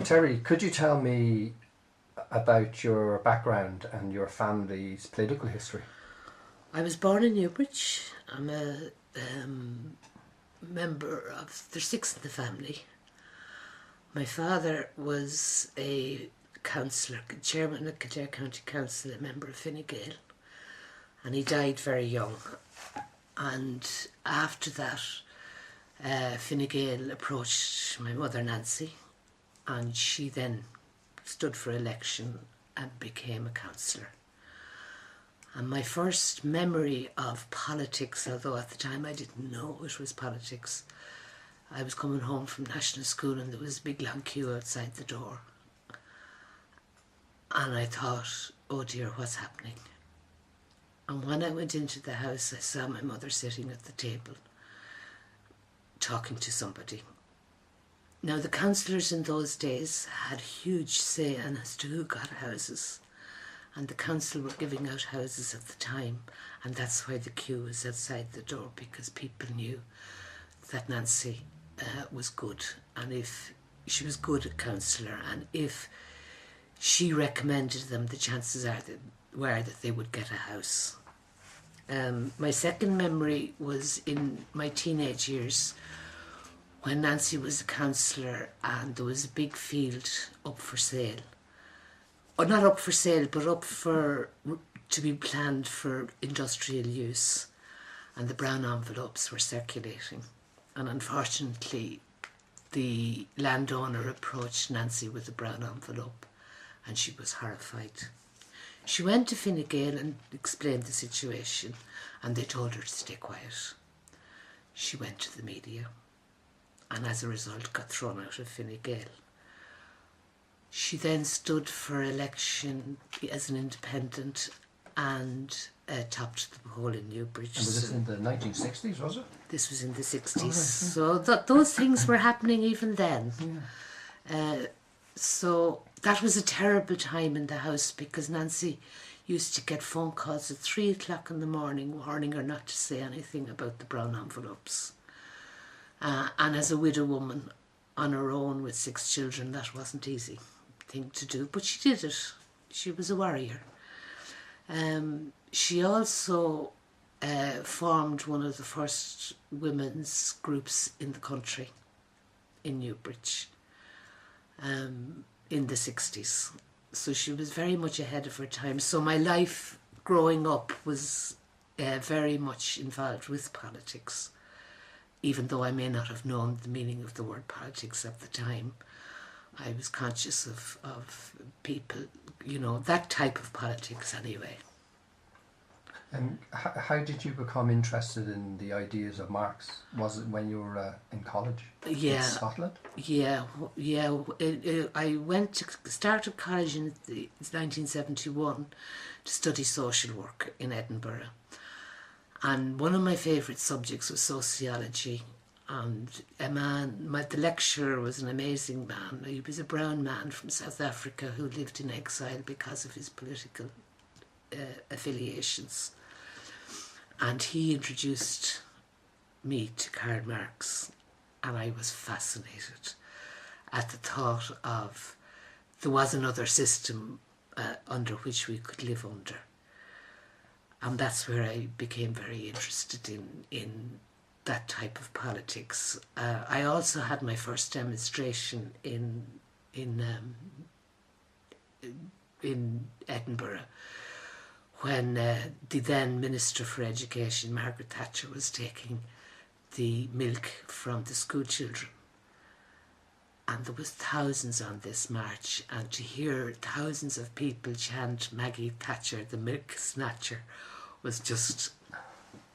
Terry, could you tell me about your background and your family's political history? I was born in Newbridge. I'm a member of, there's 6 in the family. My father was a councillor, chairman of Kildare County Council, a member of Fine Gael, and he died very young. And after that, Fine Gael approached my mother Nancy, and she then stood for election and became a councillor. And my first memory of politics, although at the time I didn't know it was politics, I was coming home from national school and there was a big long queue outside the door. And I thought, oh dear, what's happening? And when I went into the house, I saw my mother sitting at the table, talking to somebody. Now, the councillors in those days had huge say as to who got houses. And the council were giving out houses at the time, and that's why the queue was outside the door, because people knew that Nancy was good, and if she was good at councillor, and if she recommended them, the chances were that they would get a house. My second memory was in my teenage years, when Nancy was a councillor and there was a big field up for sale. Or not up for sale, but up for to be planned for industrial use. And the brown envelopes were circulating. And unfortunately, the landowner approached Nancy with a brown envelope and she was horrified. She went to Fine Gael and explained the situation, and they told her to stay quiet. She went to the media, and as a result got thrown out of Fine Gael. She then stood for election as an independent and topped the poll in Newbridge. And was this in the 1960s, was it? This was in the 60s. Oh, right, so those things were happening even then. Yeah. So that was a terrible time in the house, because Nancy used to get phone calls at 3 o'clock in the morning warning her not to say anything about the brown envelopes. And as a widow woman on her own with 6 children, that wasn't easy thing to do, but she did it. She was a warrior. She also formed one of the first women's groups in the country, in Newbridge, in the 60s. So she was very much ahead of her time. So my life growing up was very much involved with politics, even though I may not have known the meaning of the word politics at the time. I was conscious of people, you know, that type of politics anyway. And how did you become interested in the ideas of Marx? Was it when you were in college in Scotland? Yeah. I started college in 1971 to study social work in Edinburgh. And one of my favourite subjects was sociology. And the lecturer was an amazing man. He was a brown man from South Africa who lived in exile because of his political affiliations. And he introduced me to Karl Marx, and I was fascinated at the thought of there was another system under which we could live under. And that's where I became very interested in that type of politics. I also had my first demonstration in Edinburgh when the then Minister for Education, Margaret Thatcher, was taking the milk from the school children. And there was thousands on this march, and to hear thousands of people chant Maggie Thatcher, the milk snatcher, was just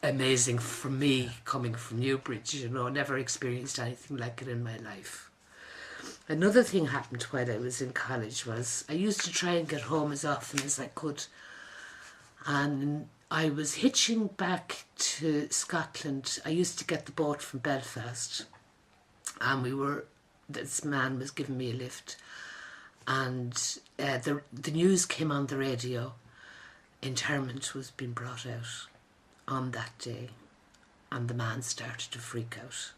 amazing for me, coming from Newbridge. You know, never experienced anything like it in my life. Another thing happened while I was in college was I used to try and get home as often as I could, and I was hitching back to Scotland. I used to get the boat from Belfast, and this man was giving me a lift, and the news came on the radio. Interment was being brought out on that day, and the man started to freak out.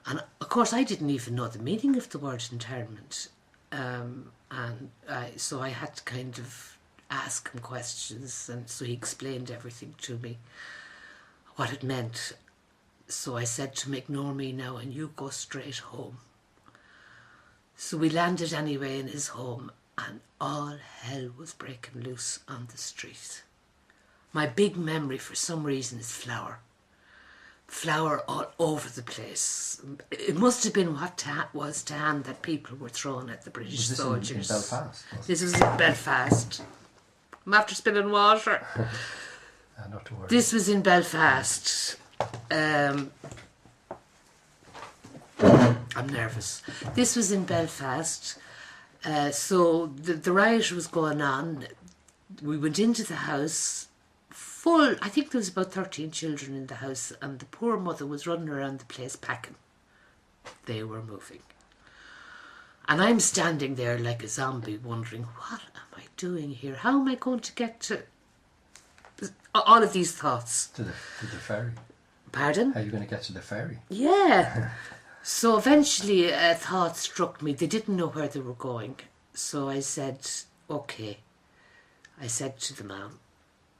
And of course I didn't even know the meaning of the word internment, so I had to kind of ask him questions, and so he explained everything to me, what it meant. So I said to him, ignore me now and you go straight home. So we landed anyway in his home, and all hell was breaking loose on the street. My big memory for some reason is flour. Flour all over the place. It must have been what was to hand that people were throwing at the British soldiers. In Belfast? This was in Belfast. I'm after spilling water. Not to worry. This was in Belfast. I'm nervous. This was in Belfast. So the riot was going on. We went into the house full. I think there was about 13 children in the house, and the poor mother was running around the place packing. They were moving. And I'm standing there like a zombie wondering, what am I doing here? How am I going to get to all of these thoughts? To the ferry. Pardon? How are you going to get to the ferry? Yeah. So eventually a thought struck me. They didn't know where they were going. So I said, okay. I said to the man,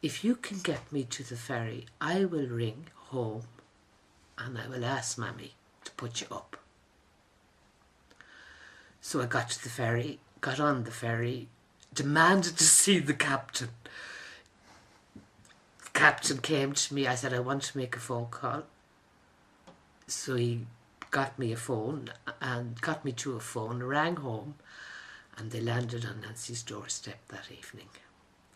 if you can get me to the ferry, I will ring home and I will ask Mammy to put you up. So I got to the ferry, got on the ferry, demanded to see the captain. The captain came to me. I said, I want to make a phone call. So he got me a phone and got me to a phone, rang home, and they landed on Nancy's doorstep that evening.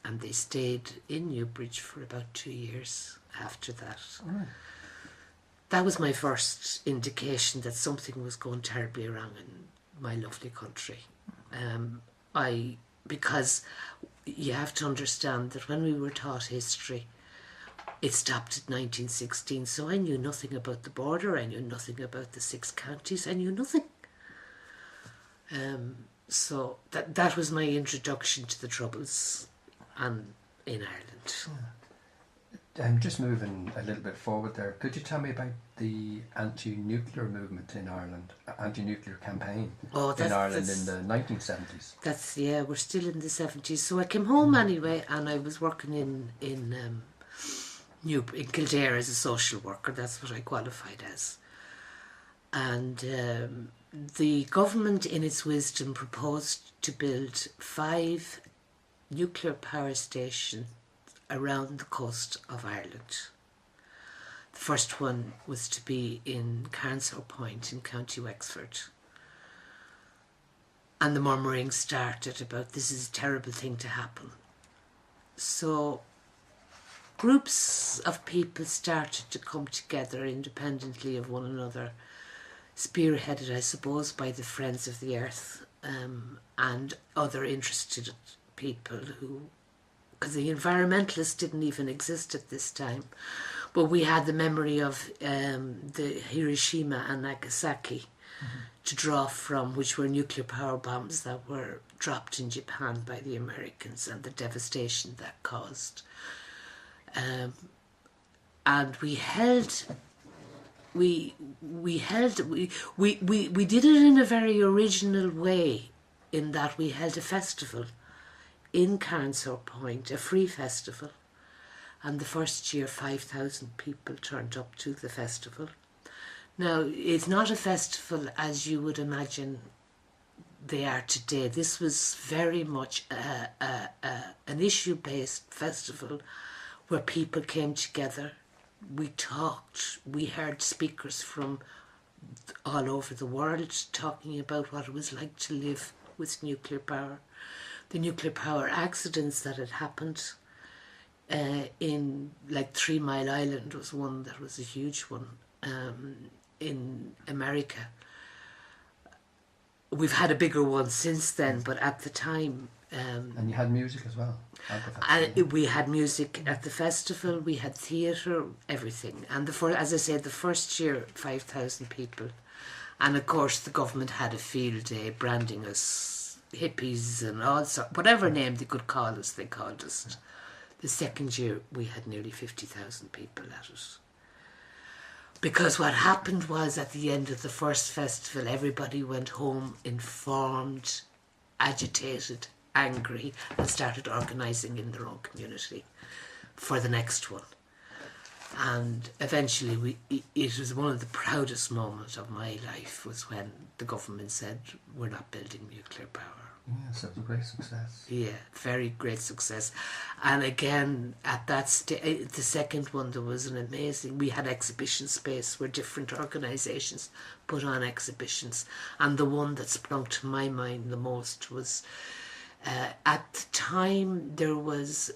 And they stayed in Newbridge for about 2 years after that. Right. That was my first indication that something was going terribly wrong in my lovely country. Because you have to understand that when we were taught history, it stopped at 1916, so I knew nothing about the border, I knew nothing about the 6 counties, I knew nothing. So that was my introduction to the Troubles and in Ireland. Just moving a little bit forward there, could you tell me about the anti-nuclear movement in Ireland, anti-nuclear campaign in Ireland in the 1970s? We're still in the 70s. So I came home anyway, and I was working in Kildare as a social worker. That's what I qualified as. And the government, in its wisdom, proposed to build 5 nuclear power stations around the coast of Ireland. The first one was to be in Carnsore Point in County Wexford. And the murmuring started about this is a terrible thing to happen. So groups of people started to come together independently of one another, spearheaded, I suppose, by the Friends of the Earth and other interested people who, because the environmentalists didn't even exist at this time, but we had the memory of the Hiroshima and Nagasaki to draw from, which were nuclear power bombs that were dropped in Japan by the Americans and the devastation that caused. And we did it in a very original way, in that we held a festival in Carnsore Point, a free festival, and the first year 5,000 people turned up to the festival. Now, it's not a festival as you would imagine they are today. This was very much an issue-based festival where people came together. We talked, we heard speakers from all over the world talking about what it was like to live with nuclear power. The nuclear power accidents that had happened in, like, 3 Mile Island was one that was a huge one in America. We've had a bigger one since then, but at the time... and you had music as well at the festival. And we had music at the festival, we had theatre, everything. And as I said, the first year, 5,000 people. And of course the government had a field day branding us hippies and all sorts, whatever name they could call us, they called us. The second year we had nearly 50,000 people at it. Because what happened was, at the end of the first festival, everybody went home informed, agitated, angry, and started organising in their own community for the next one. And eventually it was one of the proudest moments of my life, was when the government said, we're not building nuclear power. Yes, it was a great success. Yeah, very great success. And again, at that the second one, there was an amazing... We had exhibition space where different organisations put on exhibitions. And the one that sprung to my mind the most was... at the time, there was...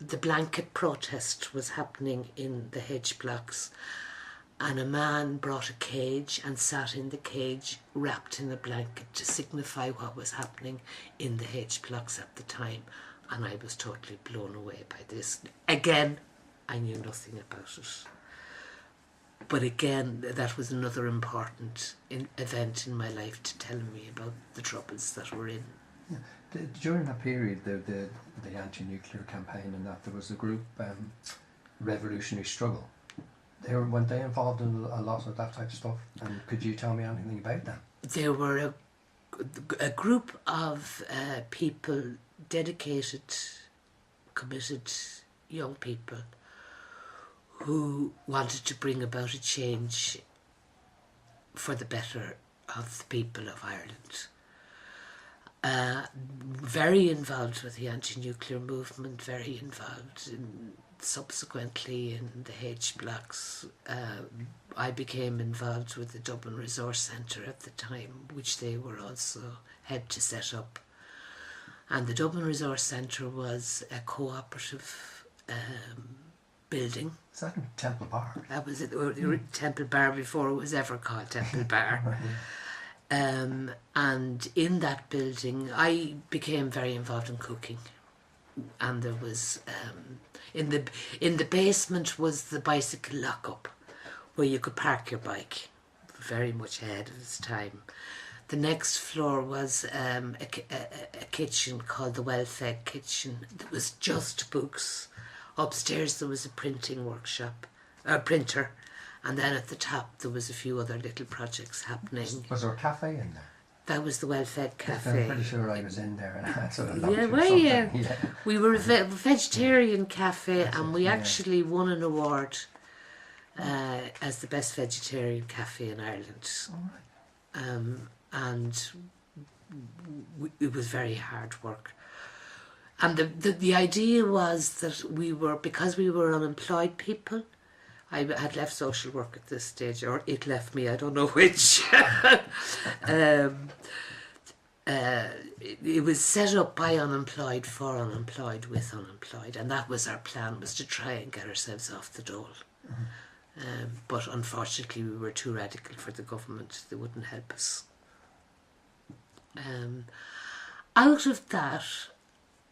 the blanket protest was happening in the hedge blocks. And a man brought a cage and sat in the cage wrapped in a blanket to signify what was happening in the hedge blocks at the time. And I was totally blown away by this. Again, I knew nothing about it. But again, that was another important event in my life to tell me about the troubles that we're in. Yeah. During that period, the anti-nuclear campaign and that, there was a group, Revolutionary Struggle. Weren't they involved in a lot of that type of stuff? And could you tell me anything about that? There were a group of people, dedicated, committed young people, who wanted to bring about a change for the better of the people of Ireland. Very involved with the anti-nuclear movement, very involved subsequently in the hedge blocks. I became involved with the Dublin Resource Centre at the time, which they were also had to set up. And the Dublin Resource Centre was a cooperative building. Is that in Temple Bar? That was it, Temple Bar, before it was ever called Temple Bar. And in that building I became very involved in cooking. And there was in the basement was the bicycle lockup, where you could park your bike, very much ahead of its time. The next floor was a kitchen called the Well-Fed Kitchen. There was just books. Upstairs there was a printing workshop, a printer, and then at the top there was a few other little projects happening. Was there a cafe in there? That was the Well-Fed Cafe. I'm pretty sure I was in there. And sort of yeah. We were a vegetarian cafe, and we actually won an award as the best vegetarian cafe in Ireland. All right. And it was very hard work. And the idea was that because we were unemployed people, I had left social work at this stage, or it left me, I don't know which. It was set up by unemployed, for unemployed, with unemployed, and that was our plan, was to try and get ourselves off the dole. Mm-hmm. But unfortunately we were too radical for the government. They wouldn't help us. Out of that,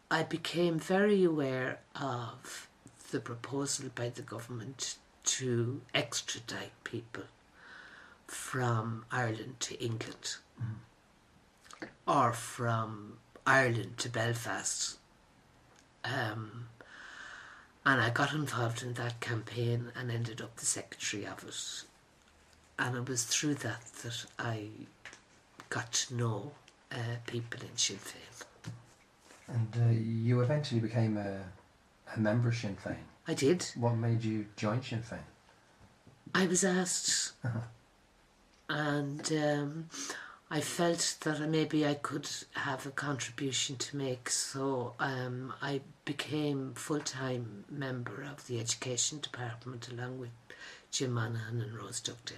I became very aware of the proposal by the government to extradite people from Ireland to England, or from Ireland to Belfast. And I got involved in that campaign and ended up the secretary of it. And it was through that I got to know people in Sinn Féin. And you eventually became a member of Sinn Féin. I did. What made you join Sinn Féin? I was asked. And I felt that maybe I could have a contribution to make, so I became full-time member of the education department along with Jim Monaghan and Rose Dugdale.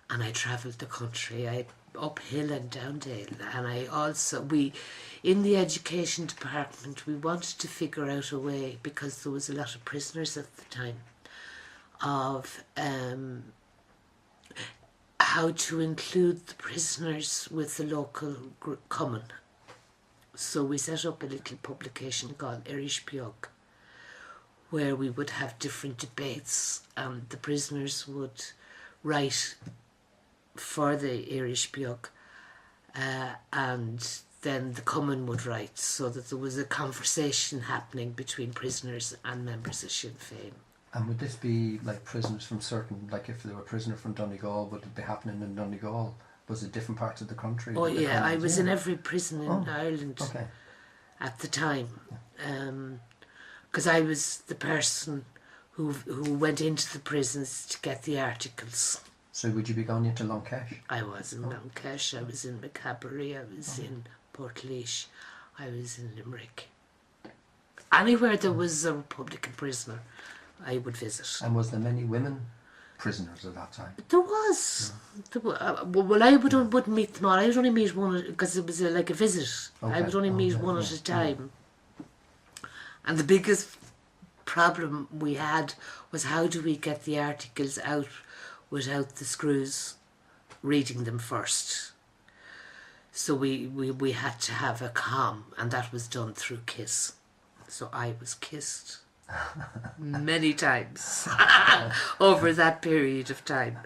and I travelled the country. I uphill and downdale, and in the education department, we wanted to figure out a way, because there was a lot of prisoners at the time, of how to include the prisoners with the local common. So we set up a little publication called Irish Beag, where we would have different debates, and the prisoners would write for the Irish Beag, and then the common would write, so that there was a conversation happening between prisoners and members of Sinn Féin. And would this be like prisoners from certain, like if they were a prisoner from Donegal, would it be happening in Donegal? Was it different parts of the country? Oh yeah, I was in every prison in Ireland at the time, because I was the person who went into the prisons to get the articles. So would you be going into Lankesh? I was in Lankesh, I was in Macabery, I was in Portlaoise, I was in Limerick. Anywhere there was a Republican prisoner, I would visit. And was there many women prisoners at that time? There was. Well, I wouldn't meet them all. I would only meet one, because it was like a visit. I would only meet one at a time. And the biggest problem we had was, how do we get the articles out without the screws reading them first? So we had to have a calm, and that was done through kiss. So I was kissed many times over that period of time.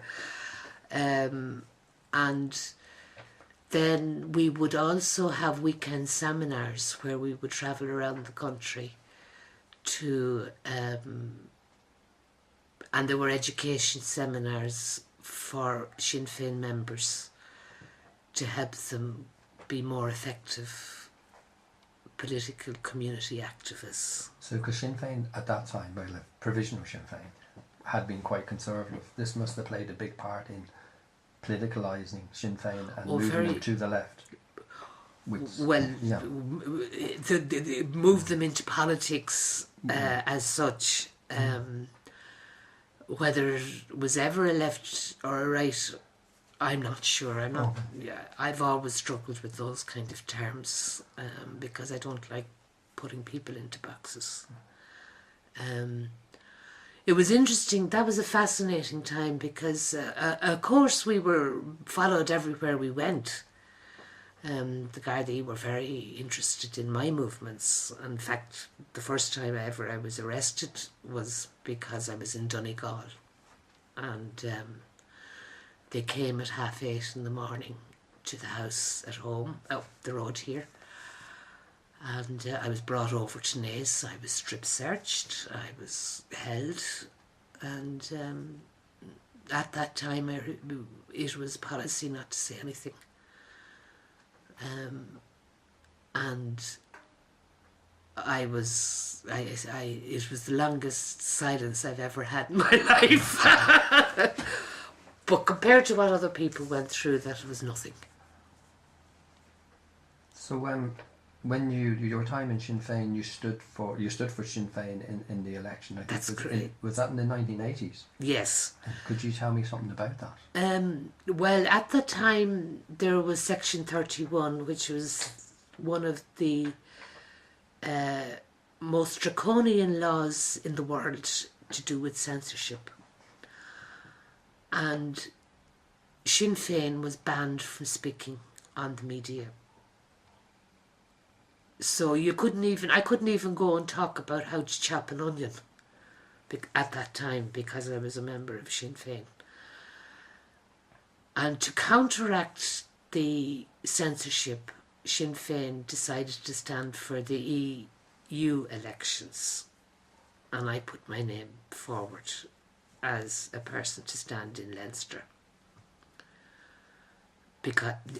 And then we would also have weekend seminars where we would travel around the country to, and there were education seminars for Sinn Féin members to help them be more effective political community activists. So because Sinn Féin at that time, well, the provisional Sinn Féin, had been quite conservative. This must have played a big part in politicalising Sinn Féin and moving them to the left. Moved them into politics as such. Whether it was ever a left or a right, I'm not sure. I'm not. Yeah, I've always struggled with those kind of terms because I don't like putting people into boxes. It was interesting. That was a fascinating time because, of course, we were followed everywhere we went. The Gardaí were very interested in my movements. In fact, the first time I was arrested was because I was in Donegal, and they came at 8:30 in the morning to the house at home, up the road here, and I was brought over to Naas. I was strip searched, I was held, and at that time it was policy not to say anything. And it was the longest silence I've ever had in my life. But compared to what other people went through, that was nothing. So when your time in Sinn Féin, you stood for Sinn Féin in the election. I think that's correct. Was that in the 1980s? Yes. Could you tell me something about that? Well, at the time there was Section 31, which was one of the most draconian laws in the world to do with censorship. And Sinn Féin was banned from speaking on the media. So I couldn't even go and talk about how to chop an onion at that time because I was a member of Sinn Féin. And to counteract the censorship, Sinn Féin decided to stand for the EU elections, and I put my name forward as a person to stand in Leinster.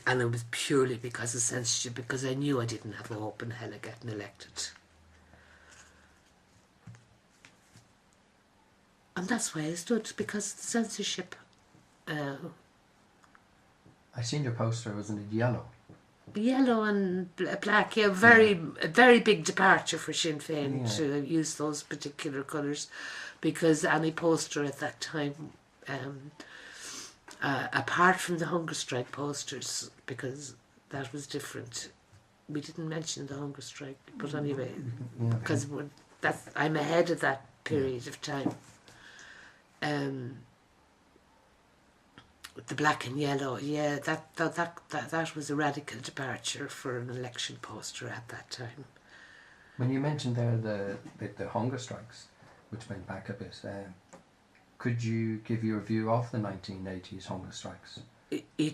And it was purely because of censorship, because I knew I didn't have a hope in hell of getting elected. And that's why I stood, because of the censorship. I seen your poster, wasn't it yellow? Yellow and black, yeah, a very big departure for Sinn Féin to use those particular colours, because any poster at that time apart from the hunger strike posters, because that was different. We didn't mention the hunger strike, but anyway, because I'm ahead of that period of time. The black and yellow, that was a radical departure for an election poster at that time. When you mentioned there the hunger strikes, which went back a bit, could you give your view of the 1980s hunger strikes?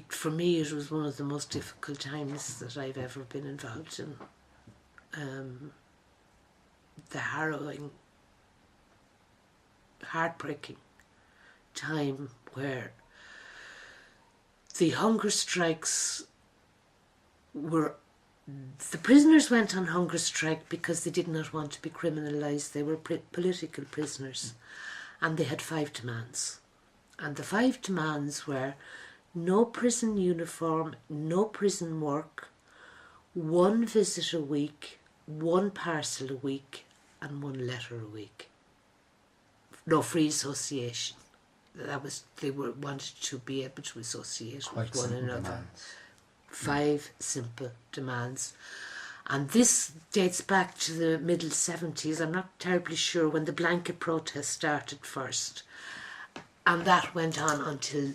For me, it was one of the most difficult times that I've ever been involved in. The harrowing, heartbreaking time where the hunger strikes were... The prisoners went on hunger strike because they did not want to be criminalised. They were political prisoners, and they had 5 demands. And the 5 demands were no prison uniform, no prison work, 1 visit a week, 1 parcel a week, and 1 letter a week. No free association. They wanted to be able to associate with one another. Demands. 5 simple demands. And this dates back to the middle 70s. I'm not terribly sure when the blanket protest started first. And that went on until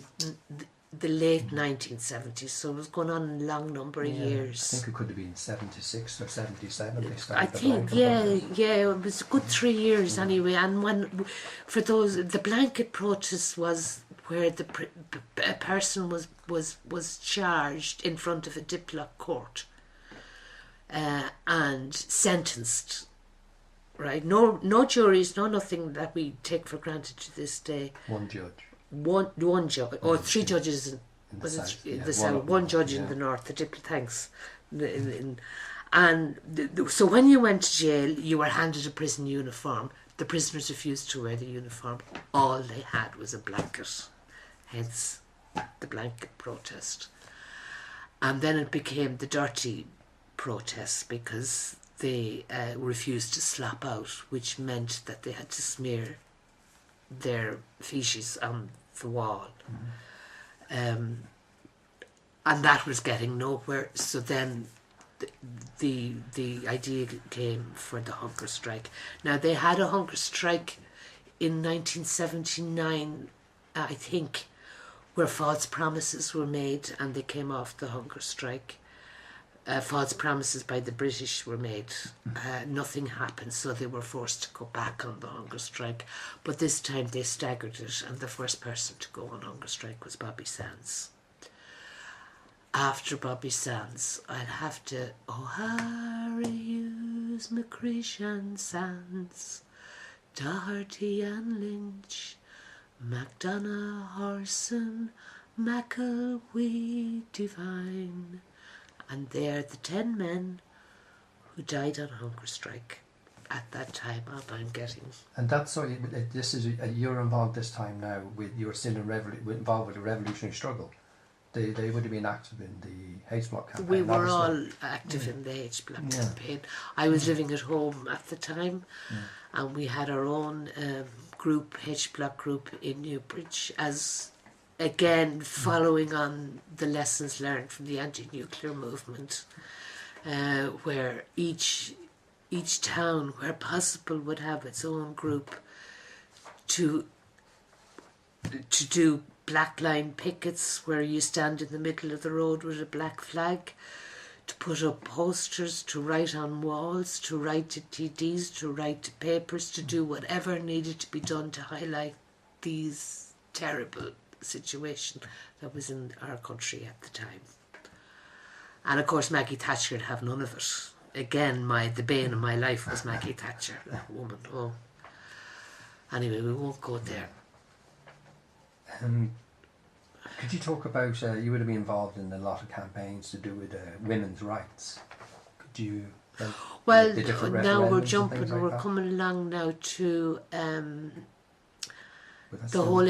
the late 1970s. So it was going on a long number of years. I think it could have been 76 or 77 they started. I think, it was a good 3 years anyway. And the blanket protest was where a person was charged in front of a diploc court and sentenced. Right, no juries, no nothing that we take for granted to this day. 1 judge. One judge, or 3 judges in the south, one judge in the north. The thanks. So when you went to jail, you were handed a prison uniform. The prisoners refused to wear the uniform. All they had was a blanket. Hence, the blanket protest. And then it became the dirty protest because they refused to slap out, which meant that they had to smear their feces on the wall. Mm-hmm. And that was getting nowhere. So then the idea came for the hunger strike. Now, they had a hunger strike in 1979, I think, where false promises were made and they came off the hunger strike. False promises by the British were made. Nothing happened, so they were forced to go back on the hunger strike. But this time they staggered it, and the first person to go on hunger strike was Bobby Sands. After Bobby Sands, I'd have to... Oh, Harry Hughes, McCrish and Sands, Doherty and Lynch, MacDonough, Horson, McElwee, Devine. And they're the 10 men who died on hunger strike at that time. I'm getting. And that's so. This is you're involved this time now. You're still involved with the revolutionary struggle. They would have been active in the H Block campaign. We were all active in the H Block campaign. I was living at home at the time, and we had our own group, H Block group in Newbridge, as. Again, following on the lessons learned from the anti-nuclear movement, where each town, where possible, would have its own group to do black line pickets, where you stand in the middle of the road with a black flag, to put up posters, to write on walls, to write to TDs, to write to papers, to do whatever needed to be done to highlight these terrible situation that was in our country at the time. And of course Maggie Thatcher would have none of it. Again, the bane of my life was Maggie Thatcher, that woman. Oh. Anyway, we won't go there. Could you talk about, you would have been involved in a lot of campaigns to do with women's rights. Could you... well, now we're jumping, like we're coming along now to... the whole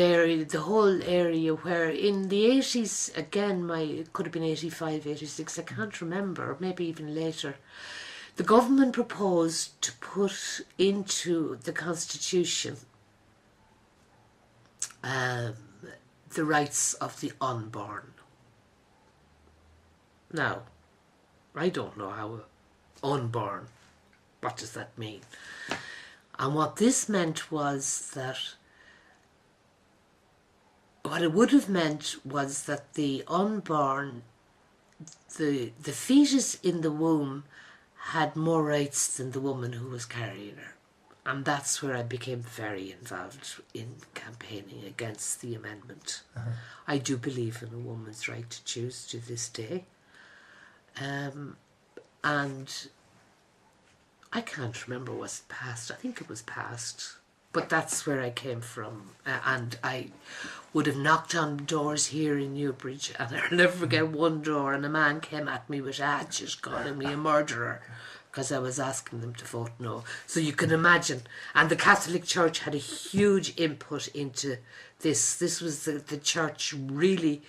area where in the 80s, again, it could have been 85, 86, I can't remember, maybe even later, the government proposed to put into the constitution the rights of the unborn. Now, I don't know how unborn, what does that mean? And what this meant was that, what it would have meant was that the unborn, the fetus in the womb had more rights than the woman who was carrying her. And that's where I became very involved in campaigning against the amendment. I do believe in a woman's right to choose to this day. And I can't remember was it passed. I think it was passed. But that's where I came from. And I would have knocked on doors here in Newbridge, and I'll never forget one door, and a man came at me with a hatchet calling me a murderer because I was asking them to vote no. So you can imagine. And the Catholic Church had a huge input into this. This was the church really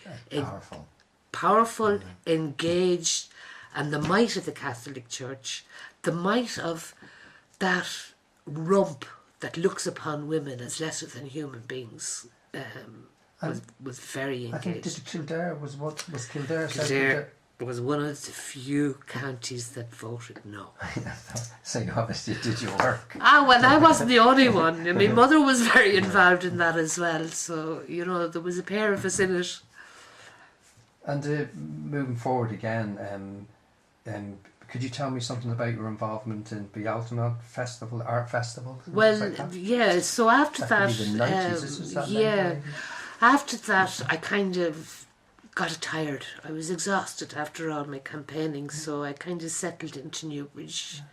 powerful, engaged, and the might of the Catholic Church, the might of that rump that looks upon women as lesser than human beings, was very engaged. I think Kildare was Kildare. Kildare was one of the few counties that voted no. So you obviously did your work. Well, I wasn't the only one. My mother was very involved in that as well. So, you know, there was a pair of us in it. And moving forward again, could you tell me something about your involvement in Bealtaine Art Festival? Well, like yeah, so after that, the 90s, yeah, after that I kind of got tired. I was exhausted after all my campaigning, so I kind of settled into Newbridge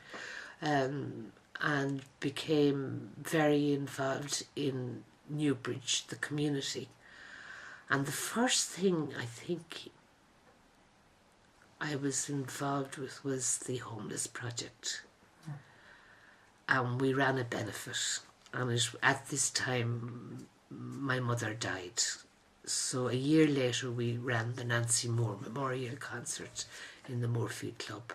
and became very involved in Newbridge, the community. And the first thing I think I was involved with was the homeless project. And we ran a benefit. And at this time, my mother died. So a year later, we ran the Nancy Moore Memorial Concert in the Moorfield Club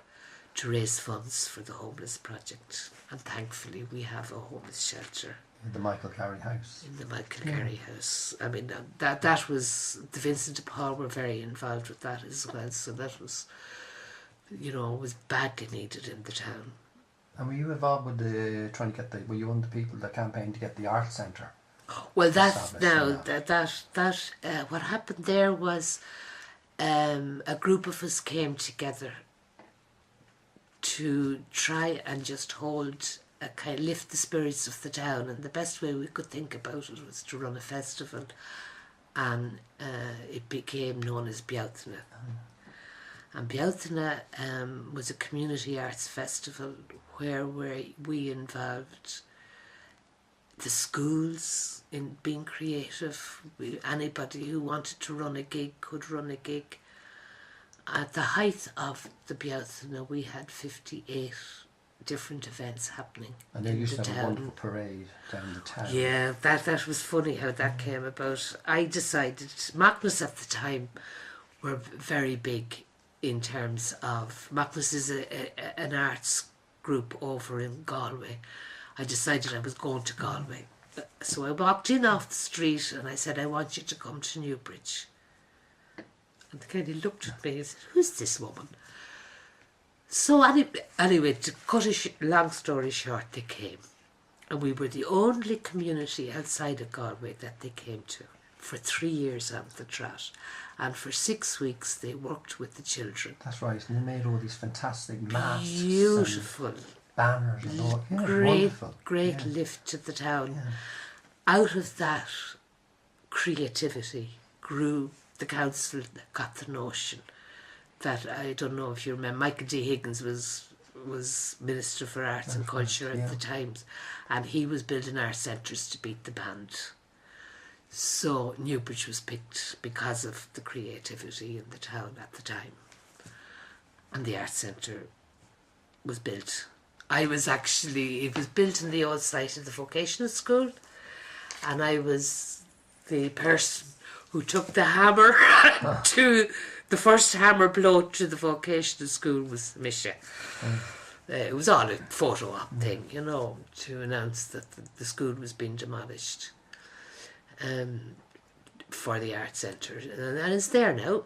to raise funds for the homeless project. And thankfully, we have a homeless shelter. In the Michael Garry House. In the Michael Garry House. I mean, that was, the Vincent de Paul were very involved with that as well. So that was, you know, was badly needed in the town. And were you involved with were you one of the people that campaigned to get the art centre? Well, what happened there was a group of us came together to try and just lift the spirits of the town, and the best way we could think about it was to run a festival, and it became known as Bealtaine. And Bealtaine was a community arts festival where we involved the schools in being creative. Anybody who wanted to run a gig could run a gig. At the height of the Bealtaine, we had 58 different events happening. And they used to have a wonderful parade down the town. Yeah, that was funny how that came about. I decided, Macnas at the time were very big in terms of, Macnas is an arts group over in Galway. I decided I was going to Galway. So I walked in off the street and I said, I want you to come to Newbridge. And the guy looked at me and said, who's this woman? So anyway, to cut a long story short, they came. And we were the only community outside of Galway that they came to for 3 years on the trot. And for 6 weeks they worked with the children. That's right, and they made all these fantastic masks. Beautiful. And banners and all. Yeah, great lift to the town. Yeah. Out of that creativity grew the council that got the notion that, I don't know if you remember, Michael D. Higgins was Minister for Arts and Culture at the time, and he was building art centres to beat the band. So Newbridge was picked because of the creativity in the town at the time. And the art centre was built. It was built in the old site of the vocational school, and I was the person who took the hammer to the first hammer blow to the vocational school was Misha. It was all a photo op thing, you know, to announce that the school was being demolished. for the Arts Centre, and it's there now.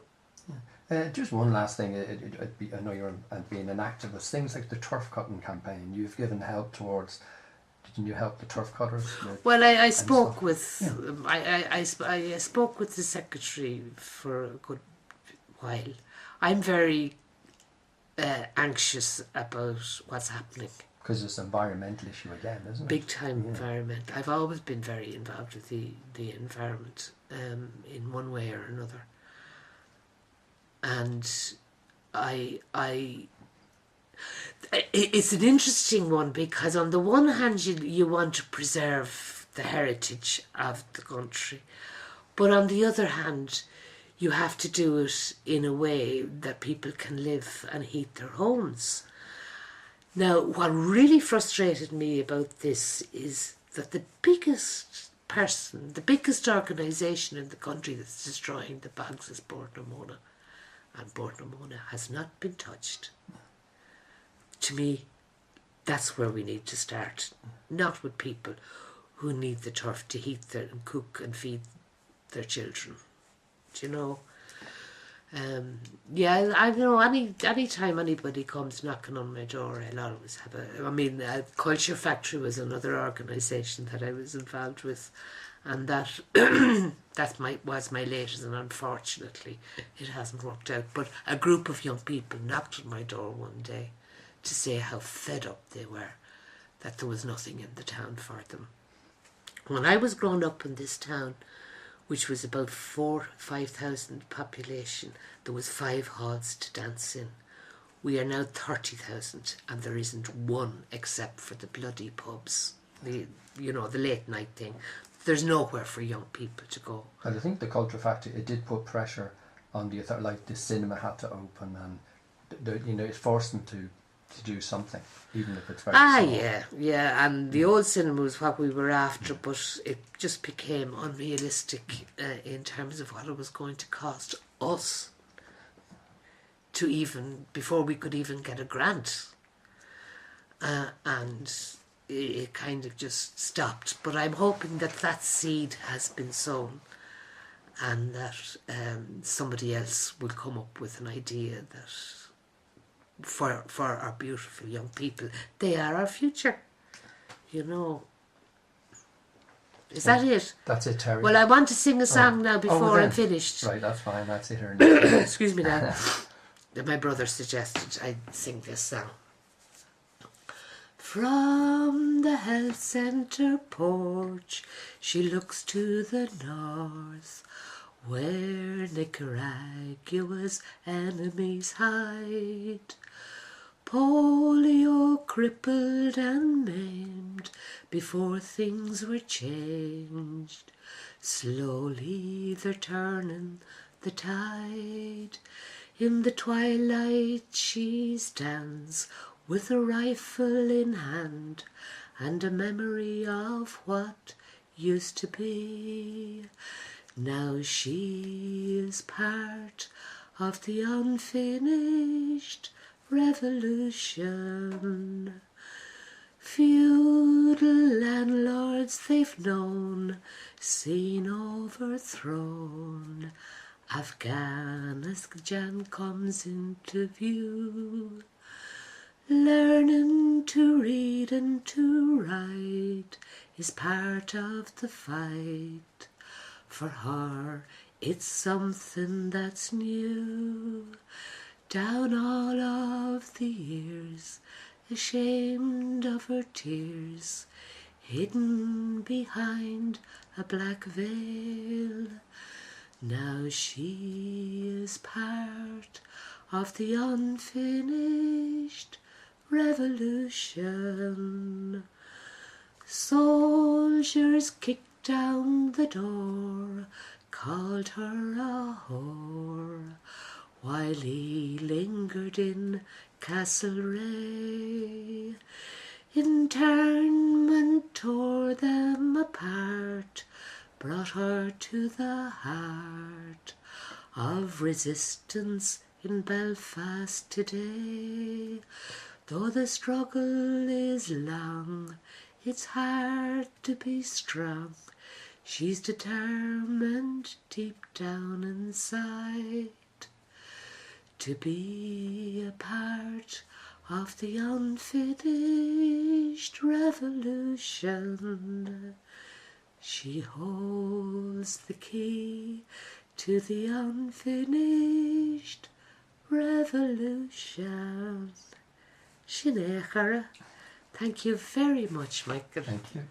Just one last thing. I know you're being an activist. Things like the turf cutting campaign. You've given help towards. Didn't you help the turf cutters? Well, I spoke with I spoke with the secretary for a good while. I'm very anxious about what's happening. Because it's an environmental issue again, isn't it? Big time environment. I've always been very involved with the environment in one way or another. And it's an interesting one, because on the one hand you want to preserve the heritage of the country, but on the other hand you have to do it in a way that people can live and heat their homes. Now, what really frustrated me about this is that the biggest person, the biggest organisation in the country that's destroying the bogs is Bealtaine, and Bealtaine has not been touched. To me, that's where we need to start, not with people who need the turf to heat and cook and feed their children. Do you know? I know any time anybody comes knocking on my door, I'll always have Culture Factory was another organisation that I was involved with, and that was my latest, and unfortunately it hasn't worked out. But a group of young people knocked on my door one day to say how fed up they were that there was nothing in the town for them. When I was growing up in this town, which was about 5,000 population, there was 5 halls to dance in. We are now 30,000, and there isn't one except for the bloody pubs, the late night thing. There's nowhere for young people to go. And I think the Culture Factory, it did put pressure on the authority, like the cinema had to open, and it forced them to do something, even if it's very small. Yeah, and the old cinema was what we were after, but it just became unrealistic in terms of what it was going to cost us before we could even get a grant. And it kind of just stopped. But I'm hoping that seed has been sown, and that somebody else will come up with an idea that for our beautiful young people, they are our future. Is that it? That's it, Terry. Well, I want to sing a song now before I'm finished. Right, that's fine. That's it. Excuse me now. My brother suggested I sing this song. From the health centre porch, she looks to the north, where Nicaragua's enemies hide. Polio crippled and maimed before things were changed. Slowly they're turning the tide. In the twilight she stands with a rifle in hand, and a memory of what used to be. Now she is part of the unfinished revolution. Feudal landlords they've known, seen overthrown. Afghanistan comes into view. Learning to read and to write is part of the fight. For her, it's something that's new. Down all of the years, ashamed of her tears, hidden behind a black veil. Now she is part of the unfinished revolution. Soldiers kicked down the door, called her a whore, while he lingered in Castlereagh. Internment tore them apart, brought her to the heart of resistance in Belfast today. Though the struggle is long, it's hard to be strong. She's determined deep down inside to be a part of the unfinished revolution. She holds the key to the unfinished revolution. Sinead Chara. Thank you very much, Michael. Thank you.